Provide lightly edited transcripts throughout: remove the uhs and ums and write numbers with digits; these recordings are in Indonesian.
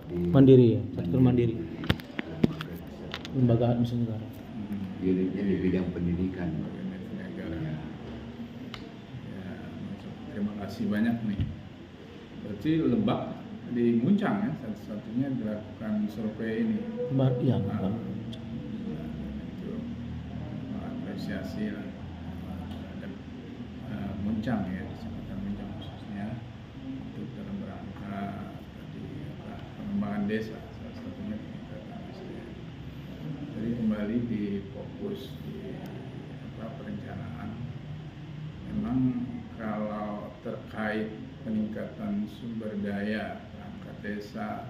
Mandiri ya, sektor mandiri. Lembaga Nusa Negara. Unitnya di bidang pendidikan. Ya, terima kasih banyak nih. Berarti Lebak di Muncang ya satu-satunya dilakukan survei ini. Iya. Itu apresiasi lah terhadap Muncang ya, Kecamatan Muncang khususnya untuk dalam rangka tadi pengembangan desa, salah satunya peningkatan SDM. Jadi kembali di fokus di perencanaan. Memang kalau terkait peningkatan sumber daya perangkat desa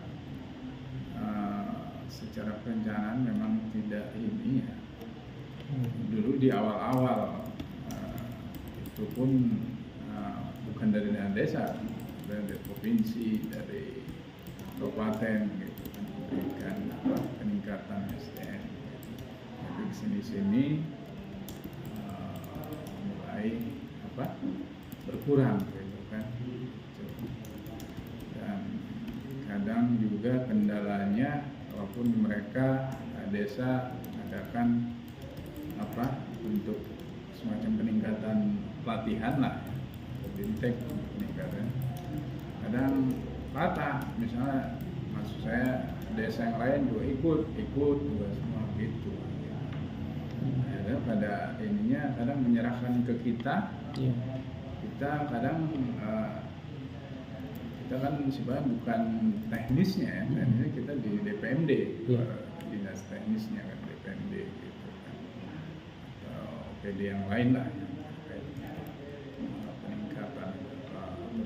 secara perencanaan memang tidak ini ya. Dulu di awal-awal itu pun bukan dari dana desa, dari provinsi, dari kabupaten gitu kan, memberikan peningkatan SDM. Tapi sini-sini mulai berkurang gitu kan. Dan kadang juga kendalanya walaupun mereka desa mengadakan untuk semacam peningkatan pelatihan lah, bintek peningkatan, kadang patah. Misalnya maksud saya desa yang lain juga ikut juga semua gitu. Ada pada ininya kadang menyerahkan ke kita. Kita kadang kita kan sebenarnya bukan teknisnya ya, teknisnya kita di DPMD, dinas teknisnya kan DPMD gitu kan, atau OPD yang lain lah yang terkait peningkatan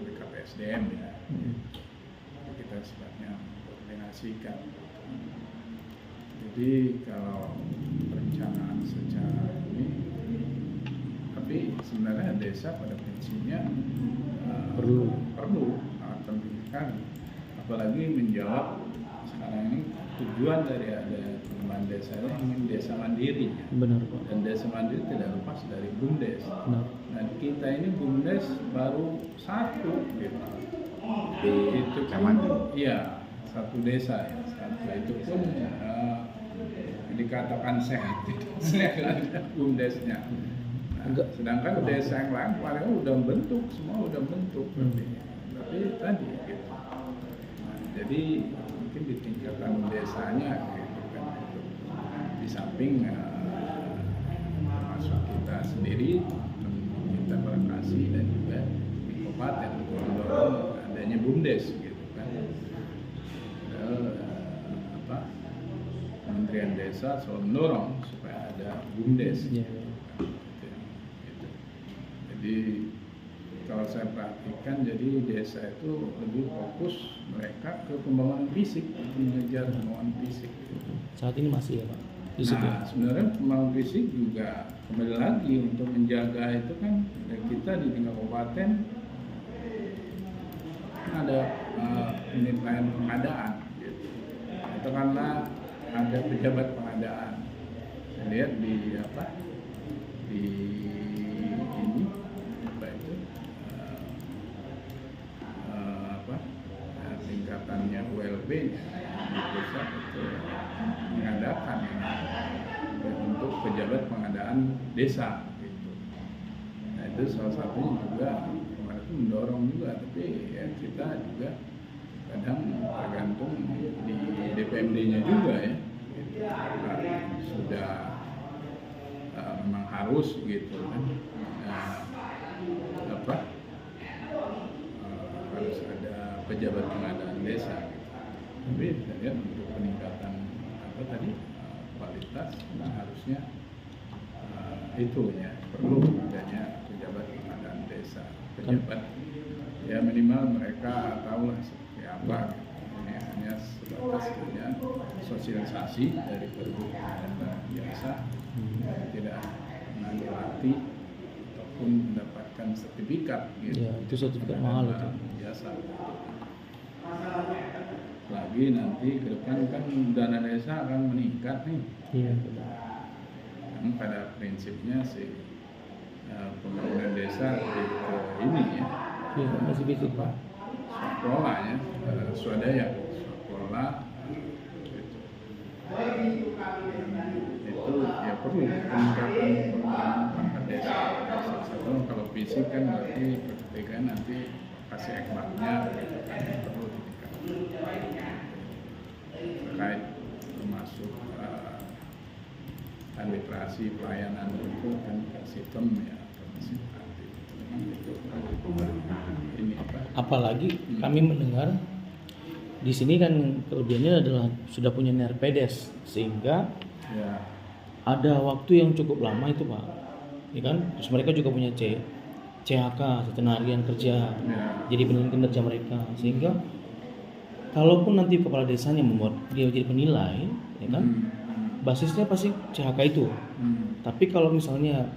BKPSDM ya. Kita sebenarnya koordinasikan. Jadi kalau perencanaan secara ini, tapi sebenarnya desa pada prinsipnya perlu sangat penting sekali, apalagi menjawab sekarang ini tujuan dari ada pengembangan desa ini ingin desa mandiri. Benar Pak. Dan desa mandiri tidak lepas dari BUMDes. Benar. Nah kita ini BUMDes baru satu gitu. Di kecamatan. Iya, satu desa ya, satu itu pun dikatakan sehat BUMDesnya. Nah, sedangkan desa yang lain paling udah bentuk, semua udah bentuk. Tapi tadi gitu. Nah, jadi mungkin di tingkatan desanya gitu kan, di samping termasuk kita sendiri kita berkasi dan juga di kabupaten untuk mendorong adanya BUMDes gitu kan. Kementerian Desa selalu mendorong supaya ada BUMDes. Jadi kalau saya perhatikan, jadi desa itu lebih fokus mereka ke pembangunan fisik, mengejar pembangunan fisik. Saat ini masih ya Pak? Nah, sebenarnya pembangunan fisik juga kembali lagi untuk menjaga itu kan, kita di tingkat kabupaten ada unit layanan pengadaan. Gitu. Katakanlah ada pejabat pengadaan. Saya lihat di tingkatannya ULB-nya di pusat itu mengadakan untuk pejabat pengadaan desa gitu. Nah itu salah satunya juga kemarin itu mendorong juga, tapi ya kita juga kadang tergantung di DPMD-nya juga ya gitu. Sudah memang harus gitu kan. Harus ada pejabat pengadaan desa gitu. Tapi saya lihat untuk peningkatan kualitas, harusnya itu ya perlu adanya pejabat pengadaan desa, pejabat ya minimal mereka tahulah seperti apa. Ini hanya sebatas hanya sosialisasi dari Pergub pengadaan jasa, tidak menanti ataupun mendapatkan sertifikat gitu. Ya, itu sertifikat mahal itu. Jasa. Lagi nanti ke depan kan dana desa akan meningkat nih. Iya. Kan pada prinsipnya sih pembangunan desa lebih ke ini ya. Iya, masih bisa Pak. Swakelola ya, swadaya, swakelola sekolah, gitu. Itu ya perlu peningkatan perangkat desa. Satu kalau fisik kan berarti ketika nanti kasih ekmarnya gitu kan perlu ditingkatkan. Terkait termasuk administrasi pelayanan itu kan sistem ya masih nanti memang itu pemerintahan ini apa? Apalagi kami mendengar di sini kan kelebihannya adalah sudah punya Nerpedes, sehingga Ya, ada waktu yang cukup lama itu Pak, ya kan? Terus mereka juga punya CHK, Catatan Harian Kerja, ya. jadi penilaian kinerja mereka, sehingga kalaupun nanti kepala desanya membuat dia jadi penilai, ya kan? Basisnya pasti CHK itu. Tapi kalau misalnya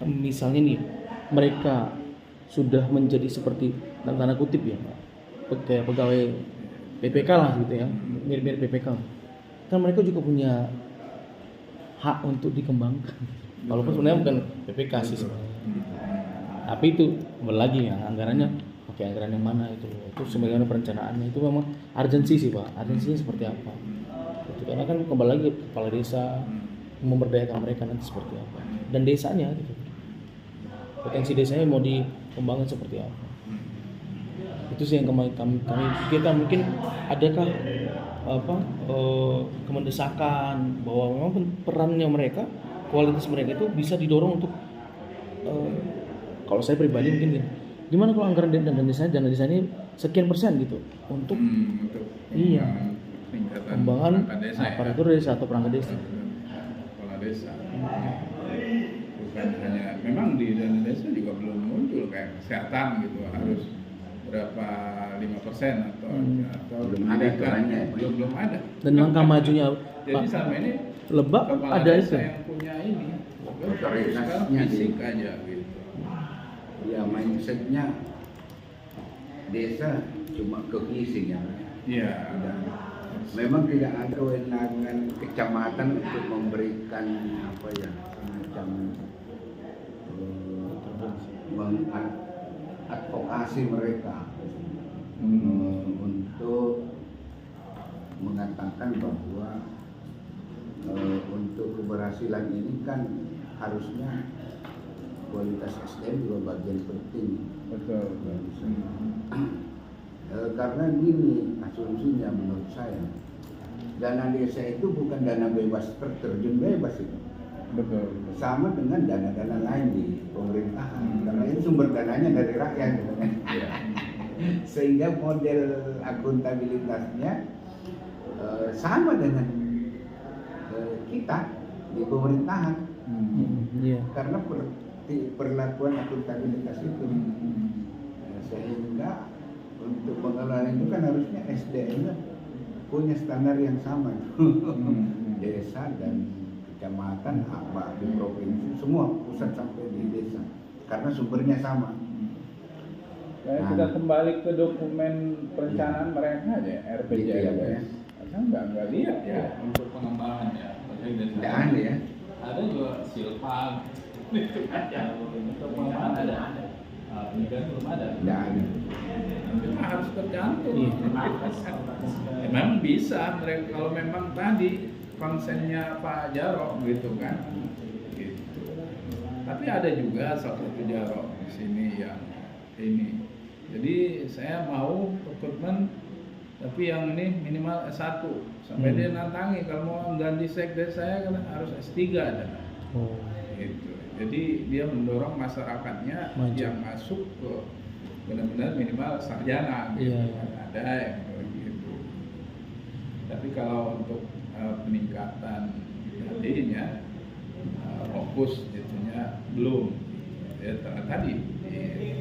nih mereka sudah menjadi seperti dalam tanda kutip ya Pak, kayak pegawai PPK lah gitu ya, mirip-mirip PPK. Kan mereka juga punya hak untuk dikembangkan. Walaupun sebenarnya bukan PPK sih sebenarnya. Tapi itu kembali lagi ya, anggarannya pakai anggaran yang mana itu sebagaimana perencanaannya itu memang urgensi sih Pak. Urgensinya seperti apa? Itu karena kan kembali lagi kepala desa memberdayakan mereka nanti seperti apa, dan desanya gitu. Potensi desanya mau dikembangkan seperti apa? Itu sih yang kami pikirkan. Mungkin adakah kemendesakan bahwa memang perannya mereka, kualitas mereka itu bisa didorong untuk kalau saya pribadi mungkin gini, gimana kalau anggaran dana desanya sekian persen gitu untuk iya pengembangan aparatur desa atau perangkat desa. Kepala desa. Bukan hanya, memang di dana desa juga belum muncul kayak kesehatan gitu harus berapa 5% atau Belum ada aturannya, ya. belum ada. Dan langkah majunya Jadi Pak selama ini Lebak kepala ada desa itu. yang punya ini Otoritasnya sekarang fisik aja gitu. Ya mindsetnya desa cuma kekising ya. Iya. Dan memang tidak ada kewenangan kecamatan untuk memberikan apa ya semacam mengadvokasi mereka untuk mengatakan bahwa untuk keberhasilan ini kan harusnya kualitas SDM juga bagian penting. Betul. Karena gini asumsinya menurut saya, dana desa itu bukan dana bebas terjun bebas itu. Betul. Sama dengan dana-dana lain di pemerintahan, karena itu sumber dananya dari rakyat gitu kan. Sehingga model akuntabilitasnya sama dengan kita di pemerintahan. Iya. Karena perlakuan akuntabilitas itu sehingga untuk pengelolaan itu kan harusnya SDM-nya punya standar yang sama. Desa dan kecamatan, apa di provinsi, semua pusat sampai di desa, karena sumbernya sama. Nah, kita kembali ke dokumen perencanaan mereka aja, RPJMD. Gitu ya, Pak, ya. Saya nggak lihat ya untuk pengembangan ya. Tidak ada ya. Ada juga silpa itu aja untuk pengembangan ada. Pendidikan belum ada. Tidak ada. Memang harus tergantung. Ya, memang bisa mereka kalau memang tadi konsennya Pak Jarot gitu kan. Gitu. Tapi ada juga satu Jarot di sini yang ini. Jadi saya mau rekrutmen tapi yang ini minimal S1 sampai dia nantangi kalau mau ganti sekdes saya kan harus S3 ada. Oh. Gitu. Jadi dia mendorong masyarakatnya Maju. yang masuk ke benar-benar minimal sarjana gitu. Iya. Ada yang begitu. Tapi kalau untuk peningkatan tadinya fokus itunya belum ya tadi.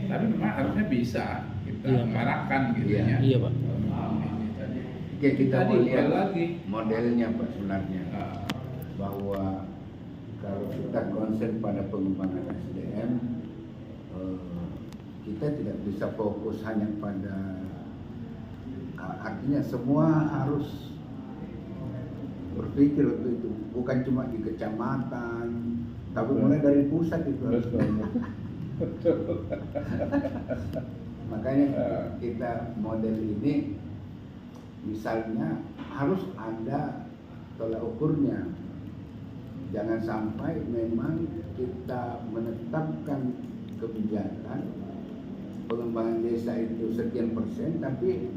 Tapi memang harusnya bisa kita Iya, Pak. mengarahkan gitu Iya. ya. Iya, Pak. Ini tadi. Oke, kita Tadi, mau lihat lagi. modelnya Pak sebenarnya, Nah, bahwa kalau kita konsen pada pengembangan SDM, kita tidak bisa fokus hanya pada artinya semua harus berpikir untuk itu, bukan cuma di kecamatan, tapi mulai dari pusat itu. betul. Makanya kita model ini misalnya harus ada tolak ukurnya. Jangan sampai memang kita menetapkan kebijakan pengembangan desa itu sekian persen, tapi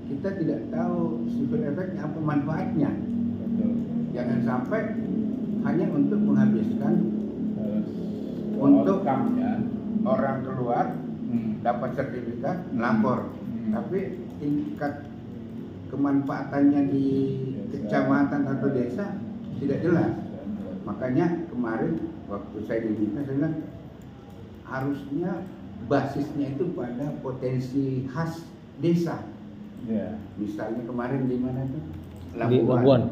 kita tidak tahu sifat efeknya apa manfaatnya. Betul. Jangan sampai hanya untuk menghabiskan untuk outcome-nya. orang keluar dapat sertifikat lapor, tapi tingkat kemanfaatannya di kecamatan atau desa tidak jelas. Makanya kemarin waktu saya diminta, saya bilang harusnya basisnya itu pada potensi khas desa. Ya. Misalnya kemarin di mana itu? Di Labuan.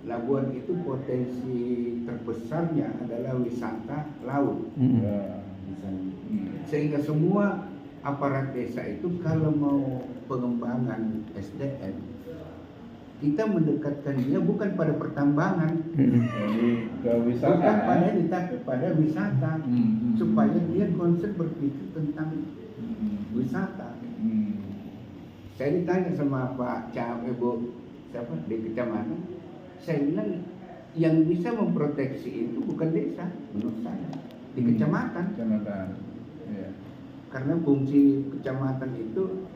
Labuan itu potensi terbesarnya adalah wisata laut. Ya. Misalnya. Sehingga semua aparat desa itu kalau mau pengembangan SDM, kita mendekatkan dia bukan pada pertambangan, Jadi ke wisata. bukan pada tapi pada wisata, supaya dia konsen berpikir tentang wisata. Saya ditanya sama Pak Ibu siapa di kecamatan, saya bilang yang bisa memproteksi itu bukan desa menurut saya, di kecamatan. Kecamatan. Ya. Karena fungsi kecamatan itu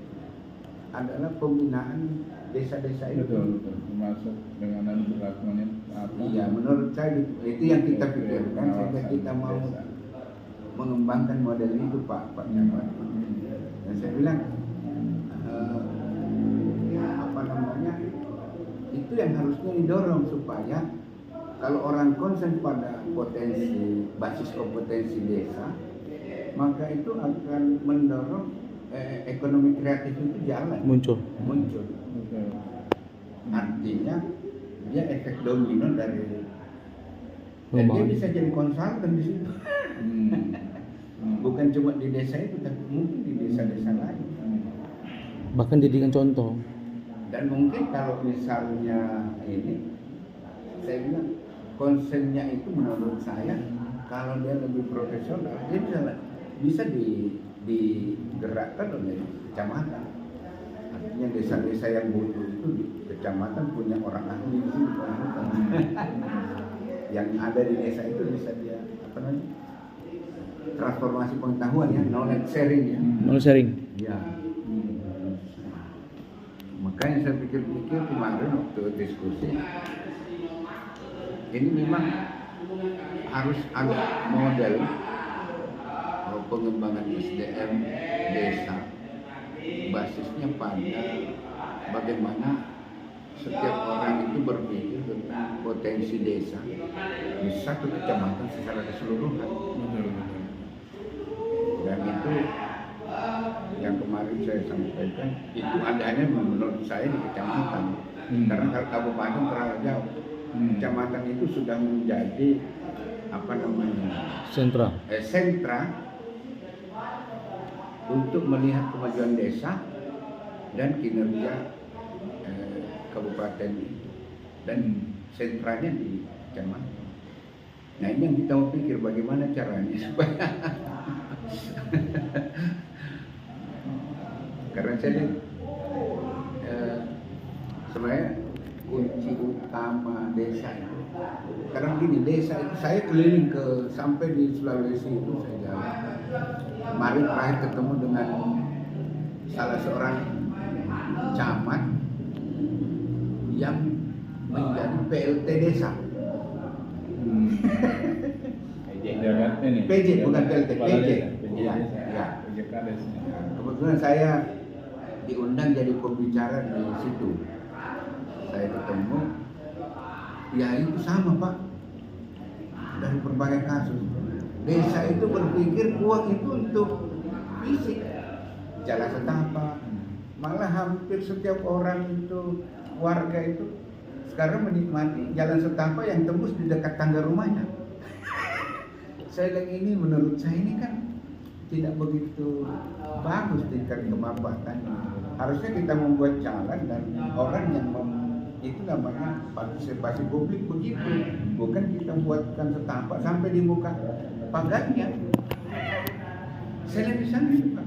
adalah pembinaan desa-desa itu. Betul, betul. Termasuk dengan berlakunya apa? Iya, menurut saya itu yang kita pikirkan sehingga kita mau mengembangkan model itu, Pak Camat. Dan saya bilang apa namanya, itu yang harusnya didorong supaya kalau orang konsen pada potensi basis kompetensi desa, maka itu akan mendorong ekonomi kreatif itu jalan Muncul. Betul. Artinya dia efek domino dari dan dia Pengembangan. bisa jadi konsultan di situ. Bukan cuma di desa itu, tapi mungkin di desa-desa lain. Bahkan jadikan contoh. Dan mungkin kalau misalnya ini, saya bilang konsennya itu menurut saya kalau dia lebih profesional, dia bisa digerakkan oleh kecamatan. Artinya desa-desa yang butuh itu di kecamatan punya orang ahli di situ. Yang ada di desa itu bisa dia apa namanya, transformasi pengetahuan ya, knowledge sharing ya. Knowledge sharing. Ya. Makanya saya pikir-pikir kemarin waktu diskusi, ini memang harus ada model pengembangan SDM desa, basisnya pada bagaimana setiap orang itu berpikir tentang potensi desa di satu kecamatan secara keseluruhan. Dan itu yang kemarin saya sampaikan, itu adanya menurut saya di kecamatan. Karena kalau kabupaten terlalu jauh, kecamatan itu sudah menjadi apa namanya, Sentra. sentra untuk melihat kemajuan desa dan kinerja kabupaten itu, dan sentranya di kecamatan. Nah ini yang kita mau pikir bagaimana caranya supaya karena saya lihat sebenarnya kunci utama desa itu. Karena gini, desa itu saya keliling ke sampai di Sulawesi itu saya jalan. Kemarin terakhir ketemu dengan salah seorang camat yang menjadi PLT desa. PJ bukan PLT, PJ. Iya, iya. Kebetulan saya diundang jadi pembicara di situ. Saya ketemu, ya itu sama Pak, dari berbagai kasus. Desa itu berpikir uang itu untuk fisik, jalan setapak. Malah hampir setiap orang itu, warga itu sekarang menikmati jalan setapak yang tembus di dekat tangga rumahnya. Saya bilang ini menurut saya ini kan tidak begitu bagus tingkat kemanfaatannya. Harusnya kita membuat jalan dan orang yang itu namanya partisipasi publik begitu, bukan kita buatkan setapak sampai di muka pagarnya. Saya lihat di sana Pak.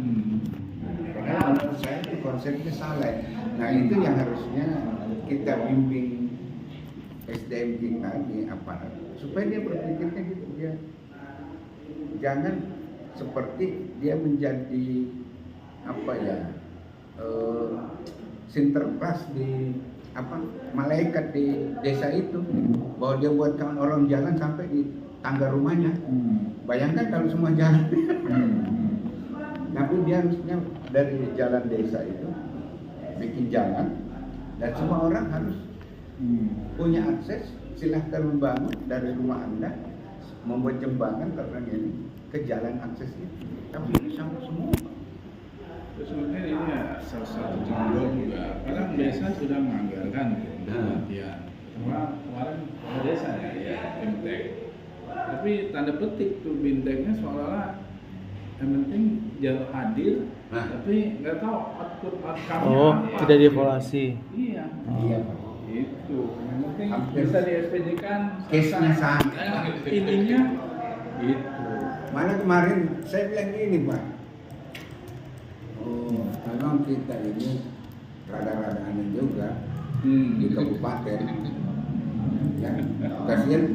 Padahal menurut saya itu konsepnya salah. Nah itu yang harusnya kita bimbing SDM kita di aparat supaya dia berpikirnya gitu, dia jangan seperti dia menjadi apa ya sinterklas di apa malaikat di desa itu, bahwa dia buatkan orang jalan sampai di tangga rumahnya. Bayangkan kalau semua jalan. Tapi dia harusnya dari jalan desa itu bikin jalan dan semua orang harus punya akses. Silahkan membangun dari rumah Anda, membuat jembatan karena ini ke jalan akses itu. Tapi ini sama semua. Terus mungkin ini ya salah satu jendol juga. Karena desa sudah menganggarkan latihan. Kemarin desa ya, BIMTEK. Tapi tanda petik tuh BIMTEKnya seolah-olah yang penting jauh hadir, tapi nggak tahu outcome-nya apa. Tidak dievaluasi. Iya. Iya. Itu. Yang penting bisa di SPJ-kan. Case-nya sama. Intinya itu. Mana kemarin saya bilang gini Pak, memang kita ini rada-rada aneh juga di kabupaten. Ya, kasihan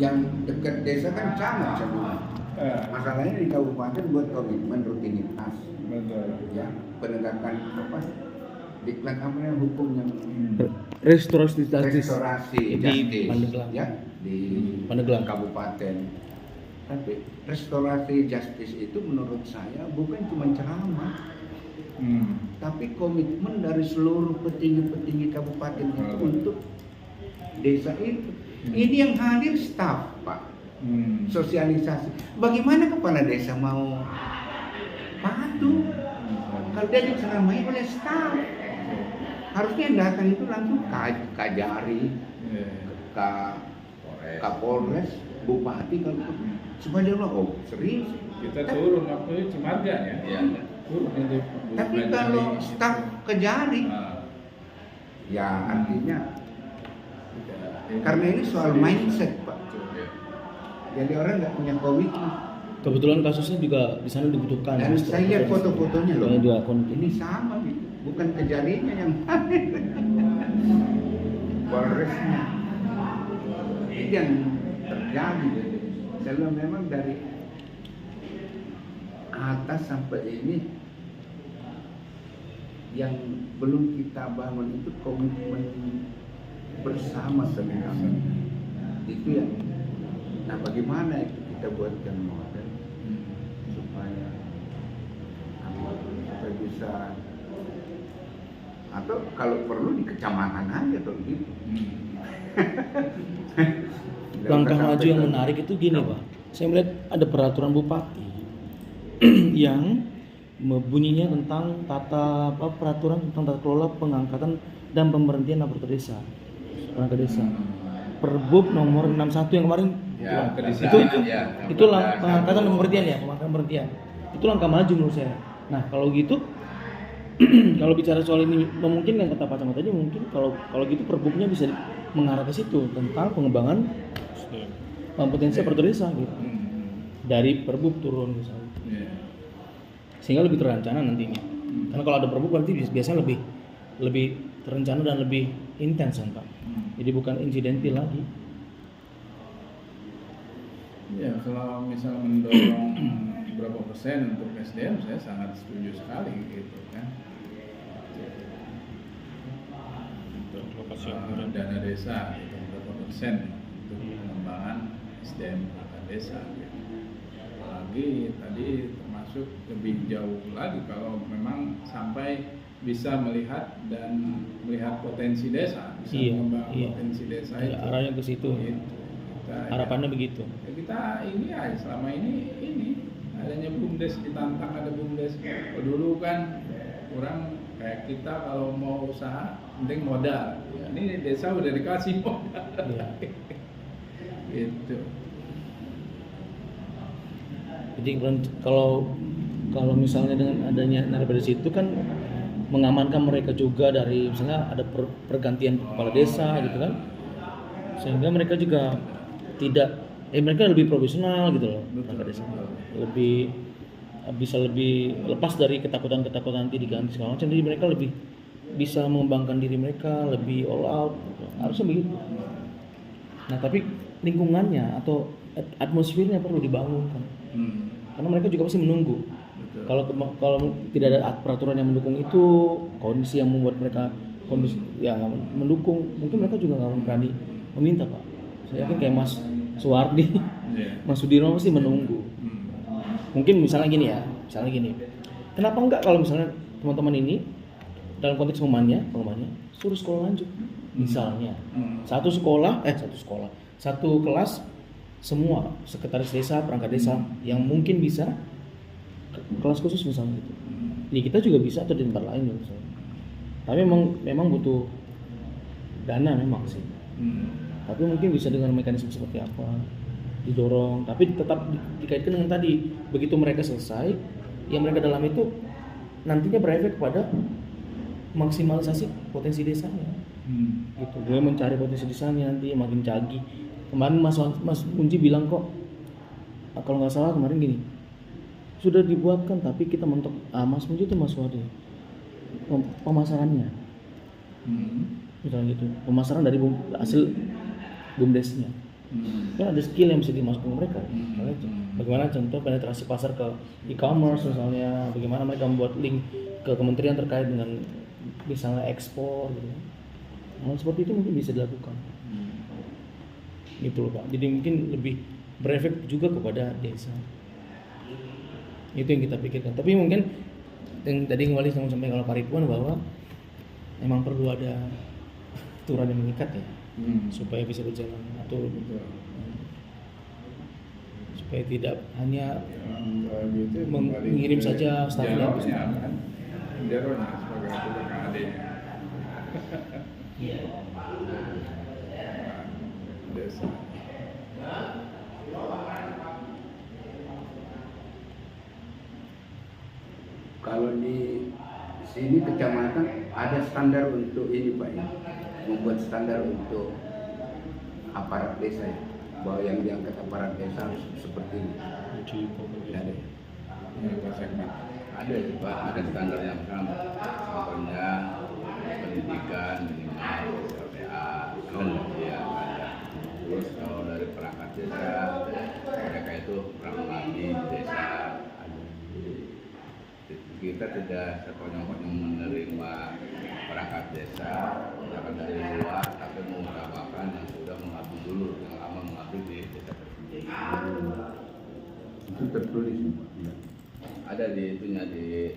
yang dekat desa kan camat semua. Masalahnya di kabupaten buat komitmen rutinitas. Betul. Ya, penegakan apa? Diklat apa yang hukum yang Restorasi restorasi di justice, Pandeglang. ya di Pandeglang. kabupaten. Tapi restorasi justice itu menurut saya bukan cuma ceramah, tapi komitmen dari seluruh petinggi-petinggi kabupaten itu untuk desa itu. Ini yang hadir staf, Pak. Sosialisasi. Bagaimana kepala desa mau patuh? Kalau dia diceramai oleh staf, harusnya yang datang itu langsung Kajari, Kapolres, Bupati kalau supaya dia bilang, oh serius. Kita turun waktu itu Cimarga ya. Turun itu. Tapi kalau staf Kejari, ya artinya karena ini soal mindset Pak. Jadi orang nggak punya komitmen. Kebetulan kasusnya juga di sana dibutuhkan. Dan saya lihat foto-fotonya loh. Ini Ini sama gitu, bukan Kejarinya yang Polresnya. Ini yang terjadi. Kalau memang dari atas sampai ini yang belum kita bangun itu komitmen bersama sebenarnya. Itu yang. Nah, bagaimana itu kita buatkan model supaya bisa, atau kalau perlu di kecamatan aja atau gitu. Langkah maju yang menarik itu gini Pak, saya melihat ada peraturan bupati yang bunyinya tentang peraturan tentang tata kelola pengangkatan dan pemberhentian aparatur desa, perangkat desa. Perbub nomor 61 yang kemarin itu pengangkatan dan pemberhentian. Itu langkah maju menurut saya. Nah kalau gitu kalau bicara soal ini memungkinkan kata Pak Camat tadi, mungkin kalau gitu perbubnya bisa mengarah ke situ tentang pengembangan kompetensi aparatur desa gitu. Dari perbub turun misalnya. Sehingga lebih terencana nantinya. Karena kalau ada perbub berarti biasanya lebih terencana dan lebih intens kan Pak. Jadi bukan insidentil lagi. Ya kalau misal mendorong berapa persen untuk SDM, saya sangat setuju sekali gitu kan. Untuk dana desa itu berapa persen untuk pengembangan SDM perangkat desa. Gitu. Apalagi tadi termasuk lebih jauh lagi kalau memang sampai bisa melihat potensi desa, bisa mengembangkan potensi desa itu. Arahnya ke situ. Gitu. Harapannya begitu. Ya kita ini aja selama ini adanya BUMDes, ditantang ada BUMDes. Kalau dulu kan orang kayak kita kalau mau usaha penting modal. Ya, ini desa udah dikasih modal. Ya. Gitu. Jadi kalau misalnya dengan adanya narapidana situ kan mengamankan mereka juga dari misalnya ada pergantian kepala desa gitu kan, sehingga mereka juga tidak mereka lebih profesional gitu loh, perangkat desa lebih bisa lebih lepas dari ketakutan nanti diganti segala macam, jadi mereka lebih bisa mengembangkan diri mereka, lebih all out gitu. Harusnya begitu. Nah tapi lingkungannya atau atmosfernya perlu dibangunkan, karena mereka juga pasti menunggu. Kalau tidak ada peraturan yang mendukung itu, kondisi yang membuat mereka kondisi yang mendukung, mungkin mereka juga nggak berani meminta Pak. Saya yakin kayak Mas Suwardi, Mas Sudirman pasti menunggu. Mungkin misalnya gini, kenapa enggak kalau misalnya teman-teman ini dalam konteks pemainnya suruh sekolah lanjut, misalnya satu kelas semua sekretaris desa, perangkat desa yang mungkin bisa kelas khusus misalnya gitu. Ya kita juga bisa atau di tempat lain misalnya. Tapi memang butuh dana memang sih. Tapi mungkin bisa dengan mekanisme seperti apa didorong, tapi tetap dikaitkan dengan tadi, begitu mereka selesai, yang mereka dalam itu nantinya berefek kepada maksimalisasi potensi desanya. Gitu. Gue mencari potensi desanya nanti makin canggih. Kemarin Mas Kunci bilang kok, kalau nggak salah kemarin gini, sudah dibuatkan tapi kita mentok. Mas Kunci itu Mas Wadi, pemasarannya, misalnya gitu, pemasaran dari hasil bumdesnya. Kan ada skill yang bisa dimasukkan mereka. Bagaimana contoh penetrasi pasar ke e-commerce misalnya, bagaimana mereka membuat link ke kementerian terkait dengan misalnya ekspor gitu. Hal seperti itu mungkin bisa dilakukan. Gitu loh Pak. Jadi mungkin lebih berefek juga kepada desa. Itu yang kita pikirkan. Tapi mungkin yang tadi kembali sama sampai kalau Pak Ridwan bahwa memang perlu ada aturan yang mengikat ya. Supaya bisa berjalan atur, supaya tidak hanya mengirim saja stafnya. Jarona sebagai ketua KAD. Desa. Kalau di sini kecamatan ada standar untuk ini Pak ya, membuat standar untuk aparat desa ya, bahwa yang diangkat aparat desa harus seperti ini. Ada. Ada ya Pak, ada standar yang sama. Contohnya pendidikan minimal LPA, ya ada. Terus kalau dari perangkat desa, mereka itu pernah mengabdi di desa. Kita tidak sekonyong-konyong menerima perangkat desa, misalkan dari luar, tapi mengutamakan yang sudah mengabdi dulu, yang lama mengabdi di desa tersebut. Itu tertulis ya. Ada di itunya di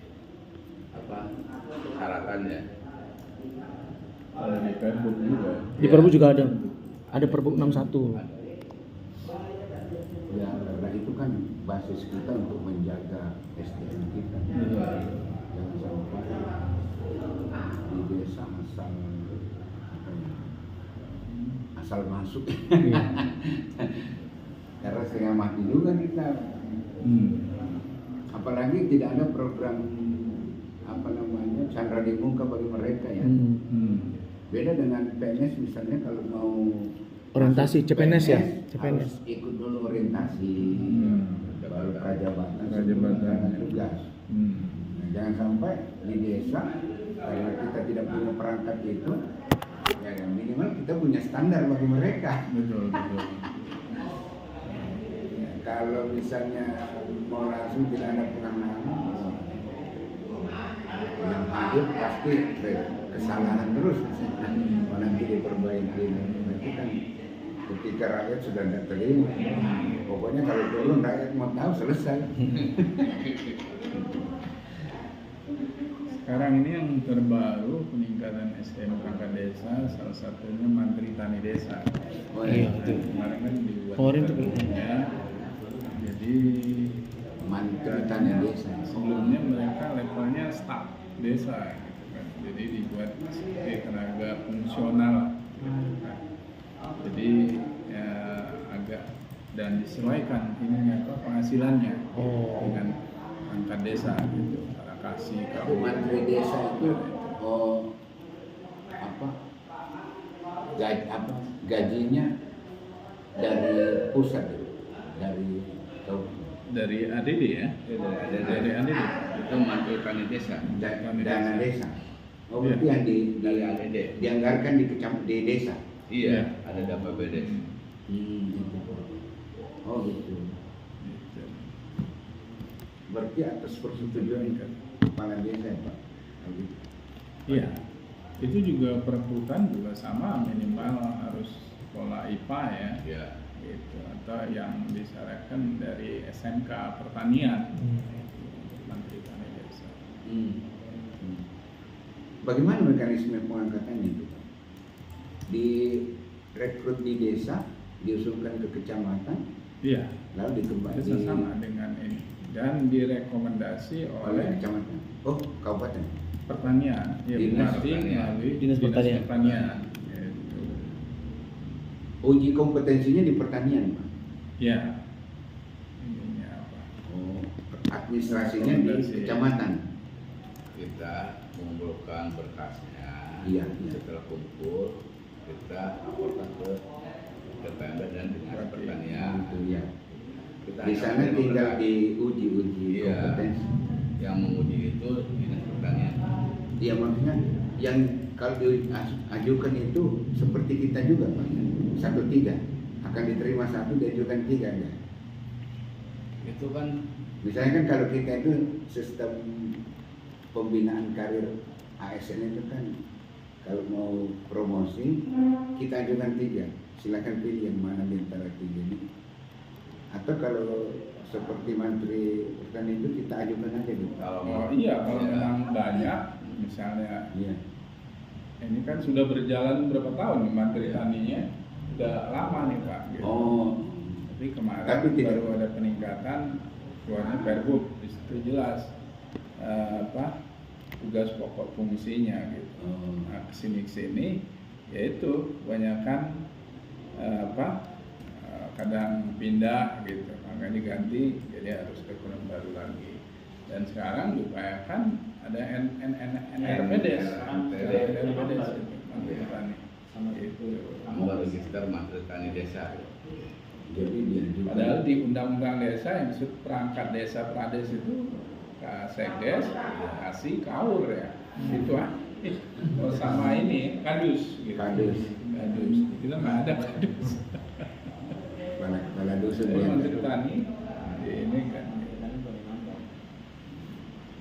syaratannya. Ada di Perbuk juga. Di Perbu juga ada Perbu 61. Ya, karena itu kan basis kita untuk menjaga SDM kita. Jangan sampai di desa asal masuk. Karena setengah mati juga kita. Apalagi tidak ada program Chandra di Muka bagi mereka ya. Beda dengan PNS misalnya, kalau mau Orientasi CPNS ya, harus ikut dulu orientasi, baru prajabatan tugas. Nah, jangan sampai di desa karena kita tidak punya perangkat itu, ya yang minimal kita punya standar bagi mereka. Betul. Ya, kalau misalnya mau langsung tidak ada penanganan, yang hadir pasti kesalahan terus. Nanti diperbaiki. Itu kan ketika rakyat sudah tidak terima, pokoknya kalau turun rakyat mau tahu selesai. Sekarang ini yang terbaru peningkatan SDM perangkat desa, salah satunya Mantri Tani Desa. Oh iya, betul. Kemarin kan dibuat Kemarin tuh peraturannya. Jadi Mantri Tani Desa. sebelumnya mereka levelnya staf desa, gitu kan. Jadi dibuat sebagai tenaga fungsional, gitu kan. Jadi ya, agak dan disesuaikan penghasilannya dengan angkat desa gitu. Kasih Mantri Desa itu gajinya dari pusat, dari dari ADD ya? Dari ADD. Itu mantri tani desa. Dana desa. Oh, Iya. berarti yang Dari ADD. dianggarkan di desa. Iya, ada dana BPD. Gitu. Oh gitu. Gitu. Berarti atas persetujuan kepala desa ya Pak. Oh, gitu. Iya. Itu juga perekrutan juga sama, minimal harus sekolah IPA ya. Iya. Gitu. Atau yang disyaratkan dari SMK pertanian. Mantri tani desa. Bagaimana mekanisme pengangkatannya itu Pak? Direkrut di desa, diusulkan ke kecamatan, Iya. lalu dikembali Bisa sama dengan ini dan direkomendasi oleh oleh kecamatan. Oh, kabupaten. pertanian, ya Dinas berarti Pertanian. melalui Dinas Pertanian. Gitu. Uji kompetensinya di pertanian Pak. Ya. Ininya apa? Oh, administrasinya di kecamatan. Kita mengumpulkan berkasnya. Iya. Setelah kumpul, kita laporkan ke DPMD dan Dinas Pertanian. Itu ya. Kita Di hanya sana menerima tinggal berkas. diuji Iya. kompetensi. Yang menguji itu Dinas Pertanian. Iya, maksudnya yang kalau diajukan itu seperti kita juga Pak. 1-3 akan diterima 1, diajukan 3 ya. Itu kan Misalnya kan kalau kita itu sistem pembinaan karir ASN itu kan kalau mau promosi kita ajukan 3, silakan pilih yang mana di antara 3 ini. Atau kalau seperti Menteri Pertanian itu kita ajukan aja gitu. Oh iya, kalau memang banyak, misalnya Iya. ini kan sudah berjalan berapa tahun nih Menteri Taninya, udah lama nih Pak. Gitu. Oh, Tapi kemarin Tapi tidak- baru ada peningkatan, keluarnya Pergub, di situ jelas tugas pokok fungsinya gitu. Oh. Nah kesini yaitu kebanyakan kadang pindah gitu, maka diganti jadi harus rekrutmen baru lagi. Dan sekarang diupayakan ada NRPDS, NRPDS itu Menteri Petani. Itu. Tambah register Menteri Tani Desa. jadi diajukan. Padahal di Undang-Undang Desa yang disebut perangkat desa Prades itu Sekdes kasih kaur ya. Itu oh, sama ini kadus gitu. Kadus. Kita nggak ada kadus. Kepala dusun Jadi ya. Menteri Tani ini kan.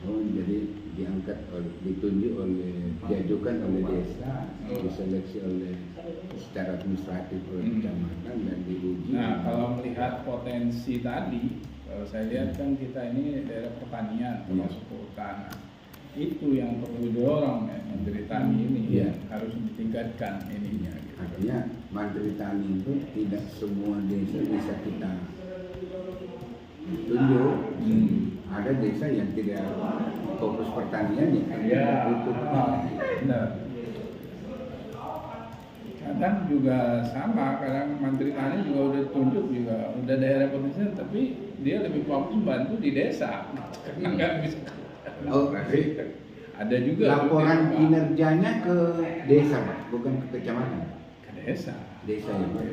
Oh, jadi diajukan oleh desa, diseleksi oleh secara administratif oleh kecamatan dan diuji. Nah kalau melihat potensi tadi, kalau saya lihat kan kita ini daerah pertanian termasuk kehutanan. Itu yang perlu didorong ya, Menteri Tani ini Iya. harus ditingkatkan ininya. Gitu. Artinya Menteri Tani itu tidak semua desa bisa kita tunjuk. Ada desa yang tidak fokus pertanian ya itu. Benar. Kadang juga sama, kadang Menteri Tani juga udah tunjuk juga udah daerah potensial, tapi dia lebih fokus bantu di desa karena nggak bisa. Oh, Ada juga laporan Pak, kinerjanya ke desa, Pak, bukan ke kecamatan. ke desa. Desa ya, Pak.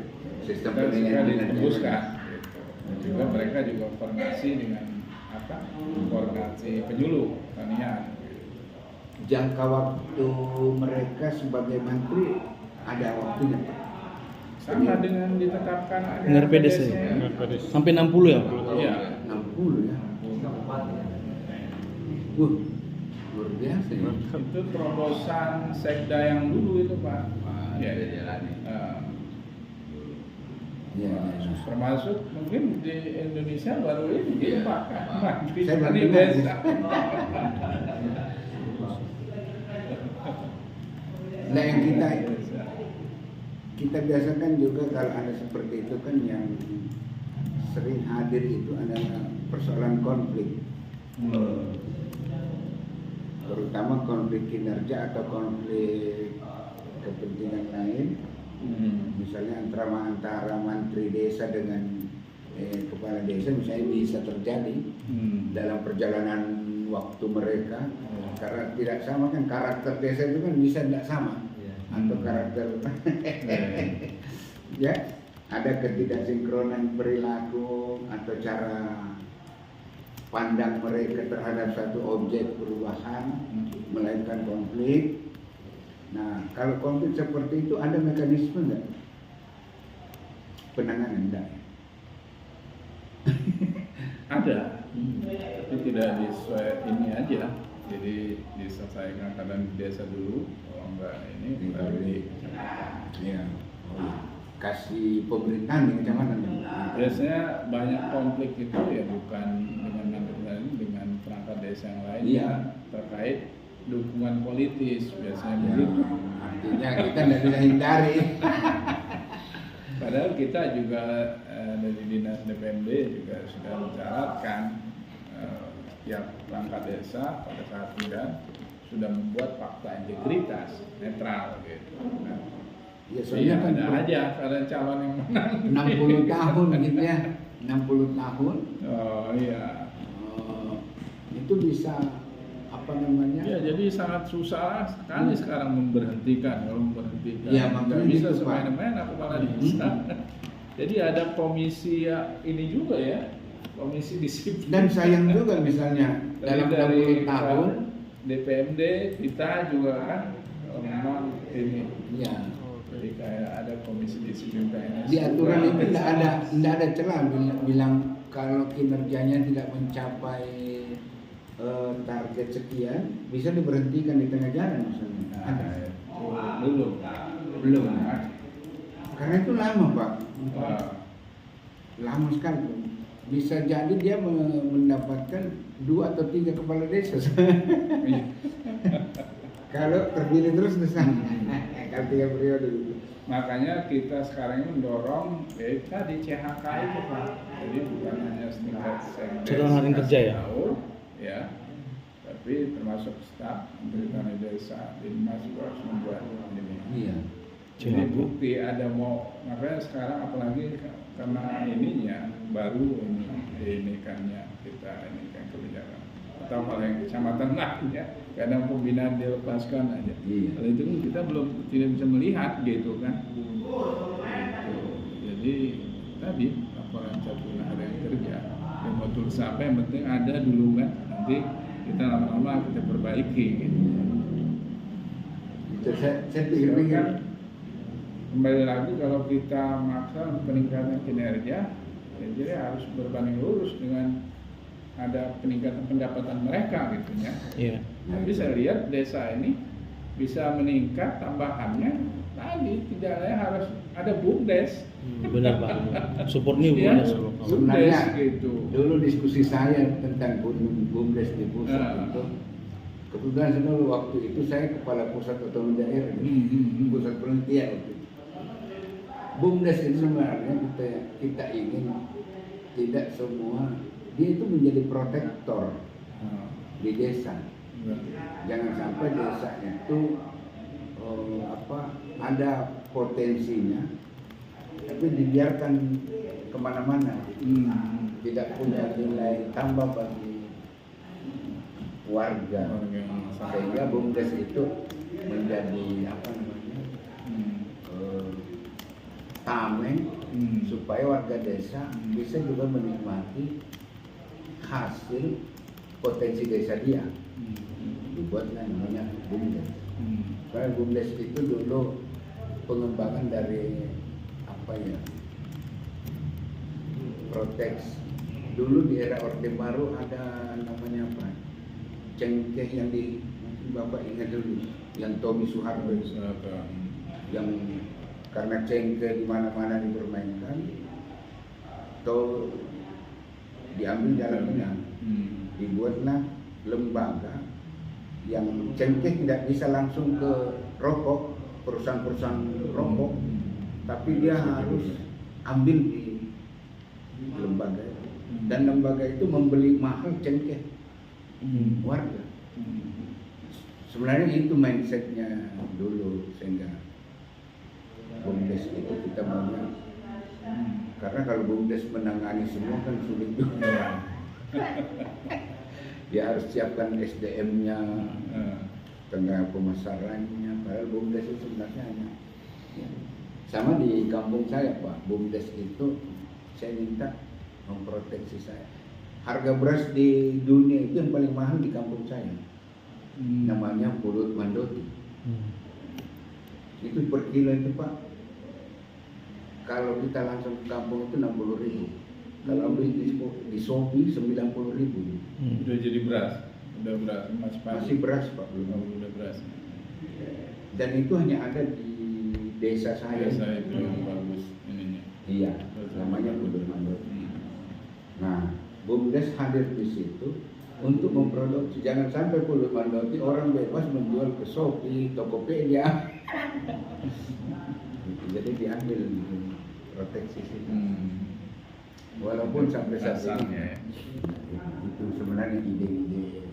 Sistem Kita penilaian suka kinerja. ditembuskan. Gitu. Dan juga mereka juga koordinasi dengan koordinasi penyuluh pertanian. Jangka waktu mereka sebagai menteri ada waktunya, Pak. Sama dengan ditetapkan NRPDS RPDS-nya. ya? Sampai 60 ya Pak? Iya. 60 ya. Luar biasa ya. Itu terobosan sekda yang dulu itu Pak. Ya, Ya, jalani. Ya, ya. termasuk mungkin di Indonesia baru ini Iya. Pak. Menteri Saya baru Tani dengar. Desa. Nah, yang kita biasakan juga kalau ada seperti itu kan yang sering hadir itu adalah persoalan konflik, terutama konflik kinerja atau konflik kepentingan lain, misalnya antara menteri desa dengan kepala desa misalnya bisa terjadi dalam perjalanan waktu mereka, karena tidak sama kan karakter desa itu kan bisa tidak sama atau karakter ya ada ketidaksinkronan perilaku atau cara pandang mereka terhadap satu objek perubahan, melainkan konflik. Nah, kalau konflik seperti itu ada mekanisme nggak penanganan? Enggak. Ada, tapi tidak sesuai ini aja. Jadi diselesaikan kadang di desa dulu, kalau enggak ini baru di kecamatan. Ya, kasih pemerintahan di kecamatan. Biasanya banyak konflik itu ya bukan dengan perangkat desa yang lain, Iya. terkait dukungan politis biasanya begitu. Artinya kita tidak bisa hindari. Padahal kita juga dari dinas DPMD juga sudah mencatatkan tiap perangkat desa pada saat sudah membuat fakta integritas netral gitu. Nah, Ya, soalnya kan ada aja ada calon yang menang. 60 tahun gitu ya, 60 tahun. Oh iya. Itu bisa apa namanya? Ya jadi sangat susah sekali sekarang memberhentikan. Kalau memberhentikan Ya, nggak makanya bisa gitu, Pak. semena-mena kepala desa. Jadi ada komisi ini juga ya, komisi disiplin. Dan sayang juga misalnya dalam dari 60 tahun DPMD kita juga kan memang ini. ya Jadi kayak ada komisi disiplin PNS. di aturan juga. itu tidak ada celah bilang kalau kinerjanya tidak mencapai target sekian bisa diberhentikan di tengah jalan misalnya. Ada? Belum. Karena itu lama Pak, lama sekali. Bisa jadi dia mendapatkan 2 atau 3 kepala desa. Kalau terpilih terus kalau 3 periode. Makanya kita sekarang ini mendorong tadi CHK itu Pak. Jadi bukan hanya setingkat Catatan harian kerja ya? Ya, tapi termasuk staf pemerintahan desa, dinas juga harus membuat ini. Iya. Jadi bukti ada makanya sekarang apalagi karena ininya baru ini kan kita ini kan kebijakan atau kalau yang kecamatan lainnya kadang pembinaan dilepaskan aja. Iya. Kalau itu kan kita belum tidak bisa melihat gitu kan. Jadi tadi laporan satuan harian kerja yang mau tulis apa yang penting ada dulu kan, nanti kita lama-lama kita perbaiki gitu. Itu saya pikir-pikir Kembali lagi kalau kita maksa untuk peningkatan kinerja, ya jadi harus berbanding lurus dengan ada peningkatan pendapatan mereka gitu ya. Iya. Tapi saya lihat desa ini bisa meningkat tambahannya tadi tidak harus ada BUMDes. Benar Pak. Support nih Ya, Bu. sebenarnya gitu. dulu diskusi saya tentang BUMDes di pusat itu, kebetulan dulu waktu itu saya kepala pusat otonomi daerah, pusat penelitian waktu itu. BUMDes itu sebenarnya kita ingin tidak semua dia itu menjadi protektor di desa. Jangan sampai desa itu ada potensinya, tapi dibiarkan kemana-mana, tidak punya nilai tambah bagi warga, sehingga BUMDes itu menjadi tameng supaya warga desa bisa juga menikmati hasil potensi desa dia. Dibuatlah namanya BUMDes. Karena BUMDes itu dulu pengembangan dari Protex. Dulu di era Orde Baru ada namanya cengkeh yang Bapak ingat dulu, yang Tommy Soeharto yang karena cengkeh di mana-mana dipermainkan, atau diambil jalannya, dibuatlah lembaga yang cengkeh tidak bisa langsung ke rokok, perusahaan-perusahaan rokok, tapi dia harus ambil di lembaga itu. Dan lembaga itu membeli mahal cengkeh warga. Sebenarnya itu mindsetnya dulu, sehingga BUMDes itu kita maunya, karena kalau BUMDes menangani semua kan sulit juga. Dia harus siapkan SDM-nya, tenaga pemasarannya, padahal BUMDes itu sebenarnya hanya sama di kampung saya Pak, BUMDes itu saya minta memproteksi saya. harga beras di dunia itu yang paling mahal di kampung saya. Namanya Pulut Mandoti. Itu per kilo itu Pak, kalau kita langsung ke kampung itu 60.000. Kalau beli di Shopee 90.000. Udah jadi beras, udah beras Masih beras Pak, belum. udah beras. Dan itu hanya ada di desa saya. Desa itu yang bagus ininya. Iya, namanya Pulut Mandoti. Nah, BUMDes hadir di situ untuk memproduksi. Jangan sampai Pulut Mandoti orang bebas menjual ke Shopee, Tokopedia. Jadi diambil proteksi situ. Walaupun sampai saat ini itu sebenarnya ide-ide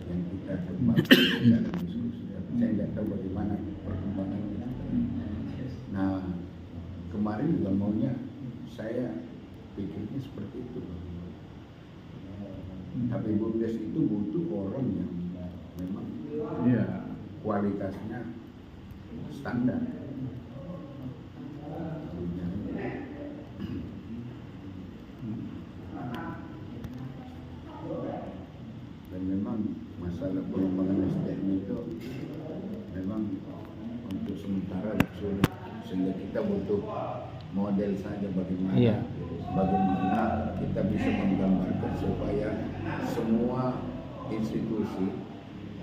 yang kita kembangkan dalam diskusi. Saya nggak tahu bagaimana perkembangannya. Nah, kemarin juga maunya saya pikirnya seperti itu. Tapi BUMDes itu butuh orang yang memang kualitasnya standar. Dan memang masalah pengembangan SDM itu memang untuk sementara sulit, sehingga kita butuh model saja bagaimana bagaimana kita bisa menggambarkan supaya semua institusi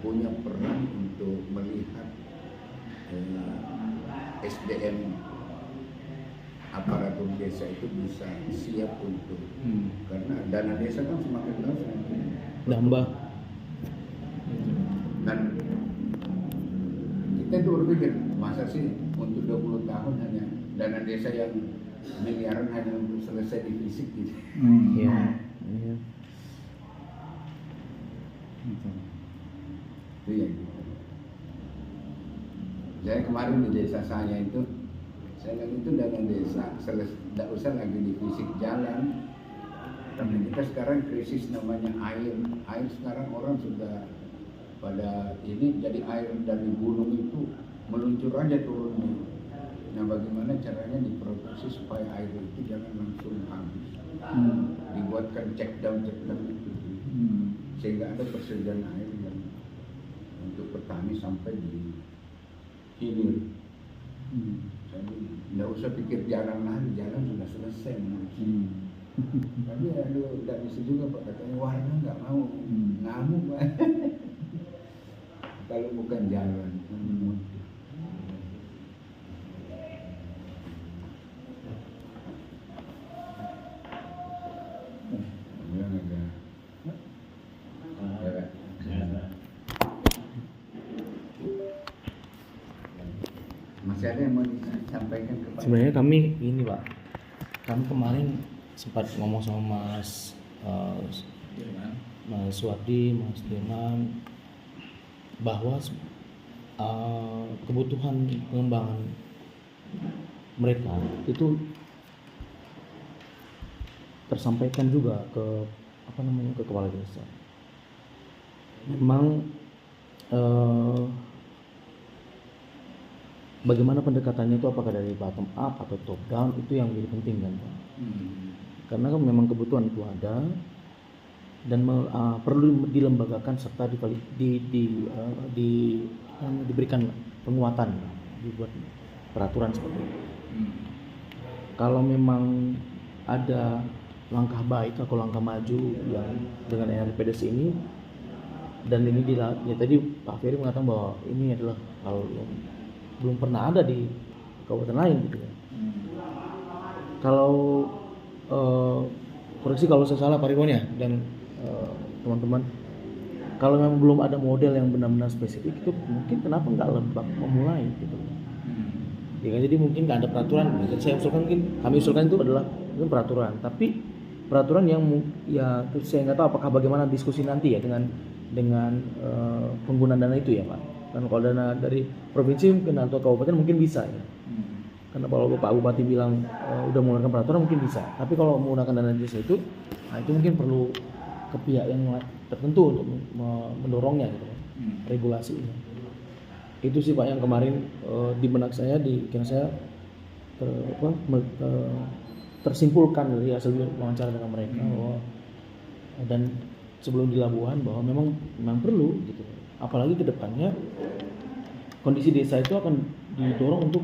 punya peran untuk melihat SDM aparatur desa itu bisa siap untuk karena dana desa kan semakin lama semakin nambah. Dan kita tuh berpikir masa sih untuk 20 tahun hanya dana desa yang miliaran hanya untuk selesai di fisik gitu. Iya. Itu ya gitu. Saya kemarin di desa saya itu, saya lagi itu dana desa tidak usah lagi di fisik jalan. Tapi kita sekarang krisis namanya air. Air sekarang orang sudah pada ini jadi air dari gunung itu meluncur aja turunnya. Nah, bagaimana caranya diproduksi supaya air itu jangan langsung habis. Dibuatkan check down itu. Sehingga ada persediaan air yang untuk petani sampai di hilir. Jadi tidak usah pikir jalan lagi, jalan sudah selesai. Tapi aduh, tidak bisa juga Pak, katanya warna nggak mau, ngamuk Pak. Kalau bukan jalan. Masih ada yang mau disampaikan kepada? Sebenarnya kami ini Pak, kami kemarin sempat ngomong sama Mas Suwardi, Mas Dirman bahwa kebutuhan pengembangan mereka itu tersampaikan juga ke ke kepala desa. Memang bagaimana pendekatannya itu, apakah dari bottom up atau top down, itu yang menjadi penting kan Pak. Karena kan memang kebutuhan itu ada dan perlu dilembagakan serta diberikan penguatan, dibuat peraturan seperti itu. Kalau memang ada langkah baik atau langkah maju yang dengan RPDS ini, dan ini ya tadi Pak Ferry mengatakan bahwa ini adalah hal yang belum pernah ada di kabupaten lain gitu ya. Kalau koreksi kalau saya salah Pak Ridwan ya, dan teman-teman, kalau memang belum ada model yang benar-benar spesifik itu mungkin kenapa nggak lebak memulai gitu ya kan. Jadi mungkin nggak ada peraturan. Saya usulkan, kami usulkan itu adalah mungkin peraturan, tapi peraturan yang ya saya nggak tahu apakah bagaimana diskusi nanti ya dengan penggunaan dana itu ya Pak. Karena kalau dana dari provinsi mungkin atau kabupaten mungkin bisa ya. Karena kalau Pak Bupati bilang udah menggunakan peraturan mungkin bisa. Tapi kalau menggunakan dana desa itu, nah itu mungkin perlu ke pihak yang tertentu untuk mendorongnya gitu, regulasinya. Itu sih Pak yang kemarin di benak saya, di pikiran saya tersimpulkan dari hasil wawancara dengan mereka bahwa dan sebelum di Labuhan bahwa memang perlu gitu. Apalagi ke depannya kondisi desa itu akan didorong untuk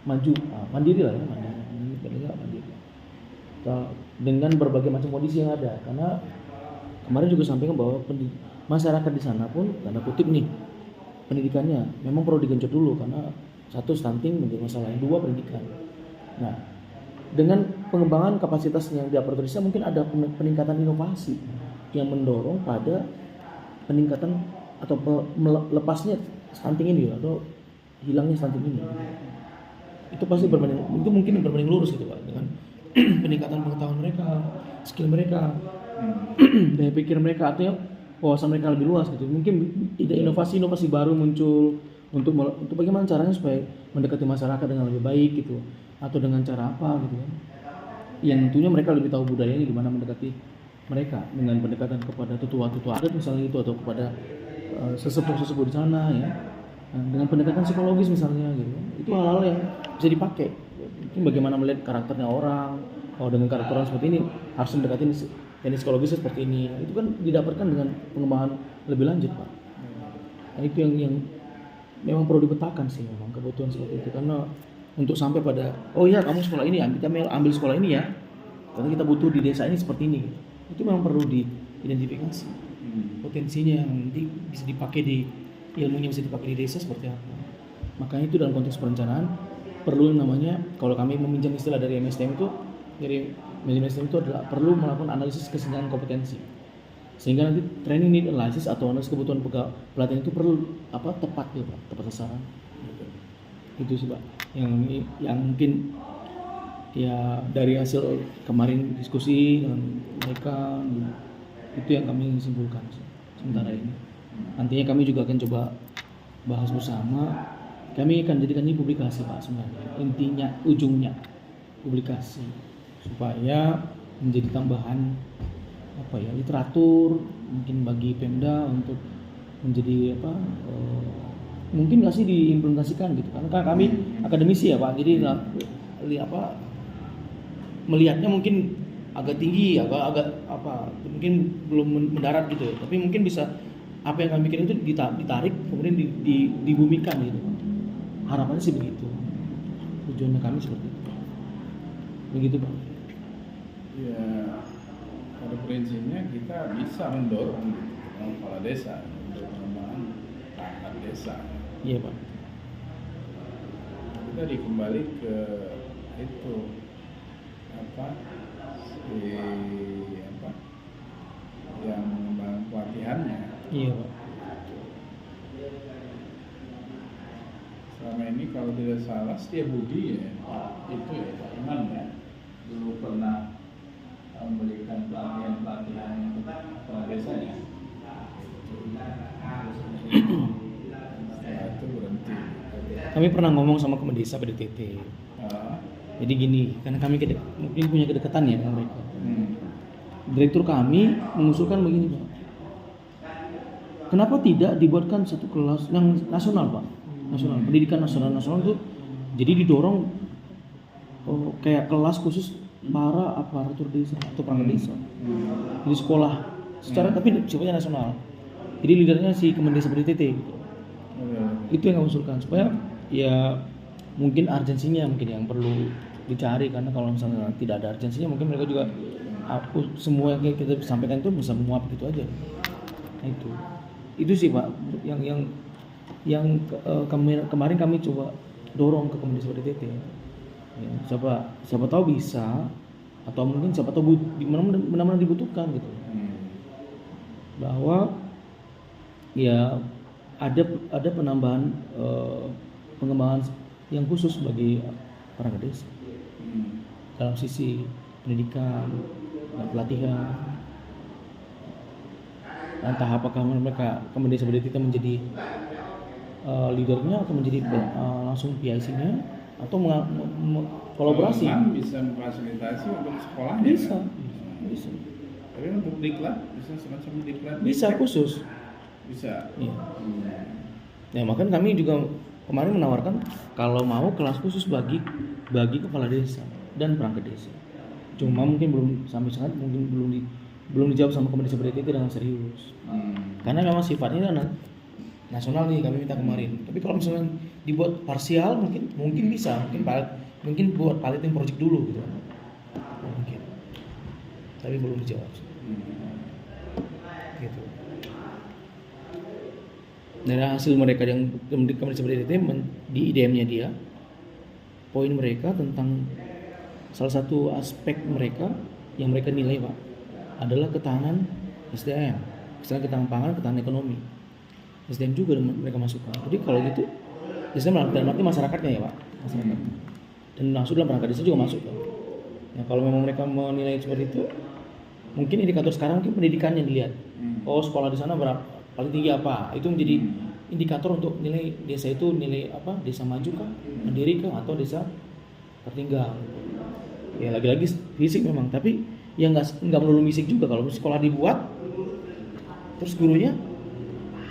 maju, mandiri lah ya, mandiri. Dengan berbagai macam kondisi yang ada, karena kemarin juga sampaikan bahwa masyarakat di sana pun tanda kutip nih pendidikannya memang perlu digenjot dulu karena satu stunting menjadi masalah, yang dua pendidikan. Nah, dengan pengembangan kapasitas yang di aparatur desa mungkin ada peningkatan inovasi yang mendorong pada peningkatan atau lepasnya stunting ini atau hilangnya stunting ini. Itu pasti itu mungkin berbanding lurus gitu Pak dengan peningkatan pengetahuan mereka, skill mereka, daya pikir mereka, artinya wawasan mereka lebih luas gitu. Mungkin tidak inovasi baru muncul untuk bagaimana caranya supaya mendekati masyarakat dengan lebih baik gitu, atau dengan cara apa gitu kan. Yang tentunya mereka lebih tahu budayanya gimana mendekati mereka dengan pendekatan kepada tetua-tetua adat misalnya itu, atau kepada sesepuh-sesepuh di sana ya. Dengan pendekatan psikologis misalnya gitu. Itu hal-hal yang bisa dipakai. Mungkin bagaimana melihat karakternya orang. Oh, dengan karakter orang seperti ini harus mendekati teknik psikologisnya seperti ini. Itu kan didapatkan dengan pengembangan lebih lanjut, Pak. Nah, itu yang memang perlu dipetakan sih memang kebutuhan seperti itu, karena untuk sampai pada oh iya kamu sekolah ini, kita ambil sekolah ini ya. Karena kita butuh di desa ini seperti ini. Itu memang perlu diidentifikasi. Potensinya yang nanti bisa dipakai ilmunya bisa dipakai di desa seperti apa. Makanya itu dalam konteks perencanaan perlu yang namanya, kalau kami meminjam istilah dari MSTM itu, dari manajemen STM itu adalah perlu melakukan analisis kesenjangan kompetensi. Sehingga nanti training need analysis atau analisis kebutuhan pelatihan itu perlu tepat ya Pak, tepat sasaran. Itu sih Pak yang mungkin ya dari hasil kemarin diskusi dengan mereka, itu yang kami simpulkan sementara ini. Nantinya kami juga akan coba bahas bersama. Kami akan jadikan ini publikasi Pak sebenarnya. Intinya, ujungnya publikasi supaya menjadi tambahan literatur mungkin bagi Pemda untuk menjadi mungkin nggak sih diimplementasikan gitu. Karena kami akademisi ya Pak. Jadi melihatnya mungkin agak tinggi, agak mungkin belum mendarat gitu. Tapi mungkin bisa apa yang kami pikirin itu ditarik kemudian dibumikan gitu. Harapannya sih begitu. Tujuannya kami seperti itu. Begitu Pak. Ya, pada prinsipnya kita bisa mendorong kepala desa untuk pengembangan perangkat desa. Iya Pak. Kita kembali ke itu yang mengembangkan pelatihannya. Iya Pak. Selama ini kalau tidak salah Setiabudi ya itu ya Pak Iman ya dulu pernah memberikan pelatihan untuk kepala desa ya. Setelah itu berhenti. Kami pernah ngomong sama Kemendesa PDTT. Jadi gini, karena kami mungkin punya kedekatan ya dengan mereka. Direktur kami mengusulkan begini Pak. Kenapa tidak dibuatkan satu kelas yang nasional Pak? Nasional, pendidikan nasional itu jadi didorong kayak kelas khusus para aparatur desa atau perangkat desa di sekolah secara tapi sifatnya nasional. Jadi leadernya si Kemendesa PDTT gitu. Itu yang kami usulkan supaya ya mungkin urgensinya mungkin yang perlu dicari, karena kalau misalnya tidak ada urgensinya mungkin mereka juga semua yang kita sampaikan itu bisa menguap gitu aja. Nah, itu sih Pak yang kemarin kami coba dorong ke Kemendesa PDTT. Ya, siapa tahu bisa, atau mungkin siapa tahu benar-benar dibutuhkan gitu. Bahwa ya ada penambahan pengembangan yang khusus bagi perangkat desa dalam sisi pendidikan dan pelatihan. Entah apakah mereka Kemendesa PDTT menjadi leadernya atau menjadi langsung PIC-nya atau kolaborasi. Bisa memfasilitasi untuk sekolahnya. Bisa. Tapi untuk diklat bisa semacam diklat. Bisa khusus. Bisa. Iya. Ya makanya kami juga kemarin menawarkan kalau mau kelas khusus bagi kepala desa dan perangkat desa. Cuma mungkin belum sampai saat mungkin belum belum dijawab sama Komisi BDT dengan serius. Karena memang sifatnya nasional nih kami minta kemarin. Tapi kalau misalnya dibuat parsial mungkin bisa, mungkin buat piloting project dulu gitu. Mungkin. Tapi belum dijawab. Gitu. Dari hasil mereka yang Komisi BDT di IDM-nya dia, poin mereka tentang salah satu aspek mereka yang mereka nilai Pak adalah ketahanan SDM, ketahanan pangan, ketahanan ekonomi. SDM juga mereka masukkan. Jadi kalau gitu, SDM dalam arti masyarakatnya ya Pak, masyarakat. Dan langsung dalam perangkat desa juga masuk Pak. Nah kalau memang mereka menilai seperti itu, mungkin indikator sekarang mungkin pendidikannya dilihat. Oh sekolah di sana berapa, paling tinggi apa? Itu menjadi indikator untuk nilai desa itu nilai apa? Desa maju kah, mandiri kah, atau desa tertinggal? Ya lagi-lagi fisik memang, tapi ya nggak melulu fisik juga. Kalau sekolah dibuat, terus gurunya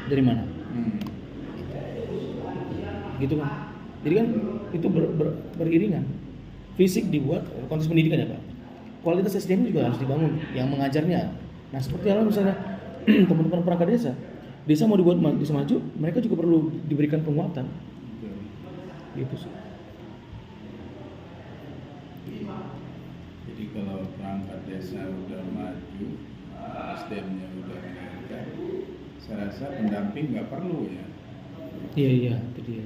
dari mana? Gitu kan? Jadi kan itu beriringan. Fisik dibuat, konteks pendidikan ya Pak. Kualitas SDM juga harus dibangun, yang mengajarnya. Nah seperti halnya misalnya teman-teman perangkat desa mau dibuat desa maju, mereka juga perlu diberikan penguatan. Gitu sih. Jadi kalau perangkat desa udah maju, SDM-nya udah meningkat, saya rasa pendamping nggak perlu ya. Iya itu dia.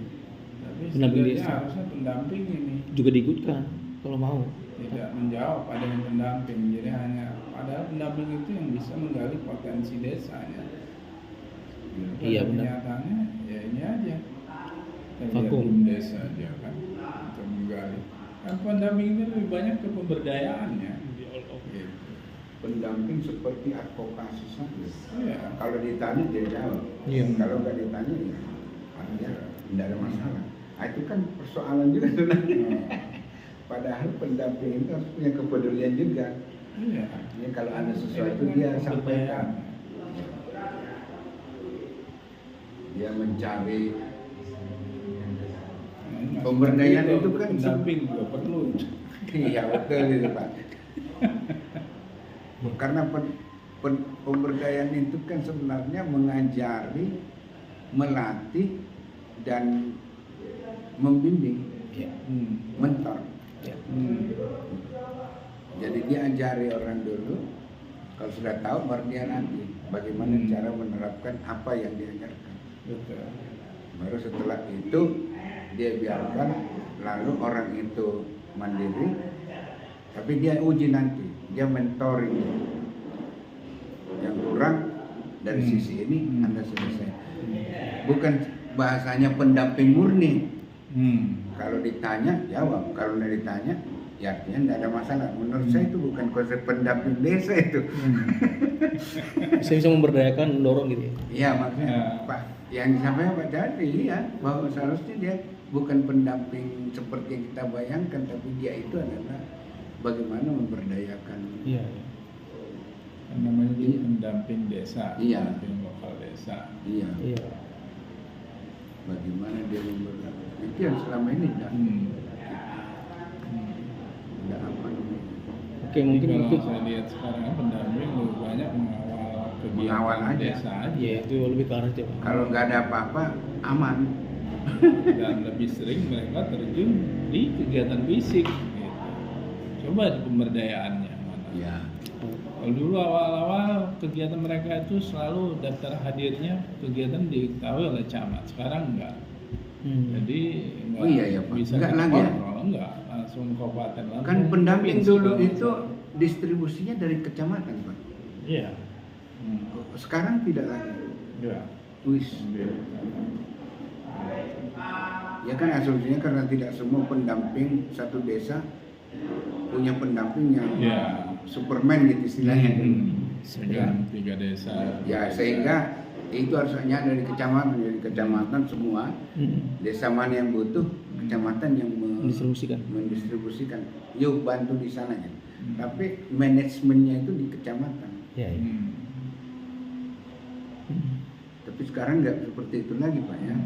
Tapi Pendamping setidaknya desa harusnya pendamping ini juga diikutkan kalau mau. tidak menjawab pada yang pendamping, jadi hanya padahal pendamping itu yang bisa menggali potensi desanya. Iya, benar. Kenyataannya ya ini aja. Vakum. Belum desa aja kan untuk menggali. Kan pendamping itu lebih banyak ke pemberdayaannya. Gitu. Pendamping seperti advokasi saja. Iya. Kalau ditanya dia jawab. Iya. Kalau nggak ditanya ya artinya tidak ada masalah. Nah, itu kan persoalan juga sebenarnya. Padahal pendamping itu harus punya kepedulian juga. Iya. Artinya kalau ada sesuatu dia sampaikan. Dia mencari pemberdayaan itu kan pendamping juga perlu. Iya betul itu Pak. Karena pemberdayaan itu kan sebenarnya mengajari, melatih dan membimbing, mentor. Jadi dia ajari orang dulu, kalau sudah tahu baru dia nanti bagaimana cara menerapkan apa yang diajarkan. Betul. Baru setelah itu dia biarkan lalu orang itu mandiri, tapi dia uji nanti, dia mentoring yang kurang dari sisi ini Anda selesai. Bukan bahasanya pendamping murni. Kalau ditanya jawab, kalau tidak ditanya ya artinya tidak ada masalah. Menurut saya itu bukan konsep pendamping desa itu. Bisa memberdayakan, mendorong gitu ya. Iya maksudnya Pak, yang disampaikan Pak Jadi ya bahwa seharusnya dia bukan pendamping seperti yang kita bayangkan, tapi dia itu adalah bagaimana memberdayakan. Iya. Namanya juga pendamping desa, Iya. pendamping lokal desa. Iya. Iya. Bagaimana dia memberdayakan. Itu yang selama ini tidak. Tidak apa namanya. Oke, mungkin Jadi itu kalau saya lihat sekarang kan pendamping lebih banyak mengawal Mengawal kegiatan aja. desa aja. ya itu lebih ke arah itu Pak. Kalau nggak ada apa-apa aman. Dan lebih sering mereka terjun di kegiatan fisik gitu. Coba di pemberdayaannya mana. Ya. Kalau dulu awal-awal kegiatan mereka itu selalu daftar hadirnya kegiatan diketahui oleh camat, sekarang enggak. Jadi enggak Oh iya ya Pak. bisa Enggak kita lagi ya? kontrol, enggak langsung kabupaten langsung. Kan pendamping provinsi, dulu kalau itu masalah. distribusinya dari kecamatan Pak. Iya. Sekarang tidak lagi. Iya. Wis. Ya kan asumsinya karena tidak semua pendamping satu desa punya pendamping yang Iya. Superman gitu istilahnya. Tiga desa. Ya sehingga itu harusnya dari kecamatan semua desa mana yang butuh kecamatan yang mendistribusikan. Yuk bantu di sananya. Tapi manajemennya itu di kecamatan. Ya, ya. Tapi sekarang nggak seperti itu lagi Pak ya.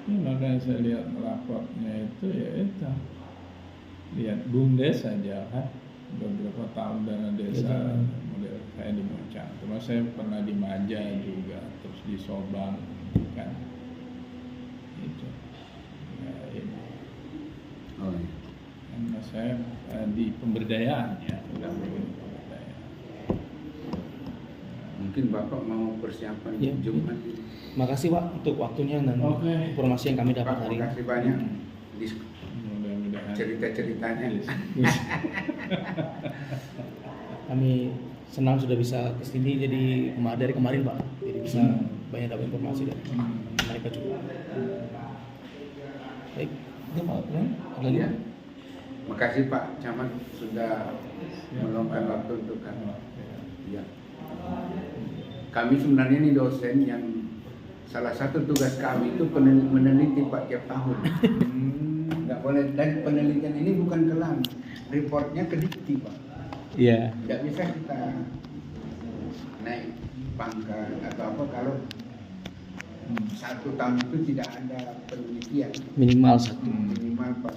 Makanya saya lihat raportnya itu ya itu lihat BUMDes saja kan beberapa tahun dana desa model saya di Mocang. Terus saya pernah di Maja juga, terus di Sobang kan. Itu. Ya, ini. Oh, iya. Karena saya di pemberdayaan ya, udah begini pemberdayaan. Mungkin Bapak mau persiapan Ya. Jumat ini. Makasih Pak untuk waktunya dan Oke. informasi yang kami dapat Pak, hari ini. makasih banyak Mudah-mudahan cerita-ceritanya. Kami senang sudah bisa kesini jadi dari kemarin Pak, jadi bisa banyak dapat informasi dari mereka juga. Baik, itu Pak. Ada lagi? Ya. Makasih Pak Camat sudah meluangkan waktu untuk kami. Ya. Kami sebenarnya ini dosen yang salah satu tugas kami itu meneliti Pak tiap tahun. Nggak boleh, dan penelitian ini bukan kelam, reportnya ke Dikti Pak. Iya. Tidak bisa kita naik pangkat atau apa kalau satu tahun itu tidak ada penelitian Minimal satu. minimal Pak.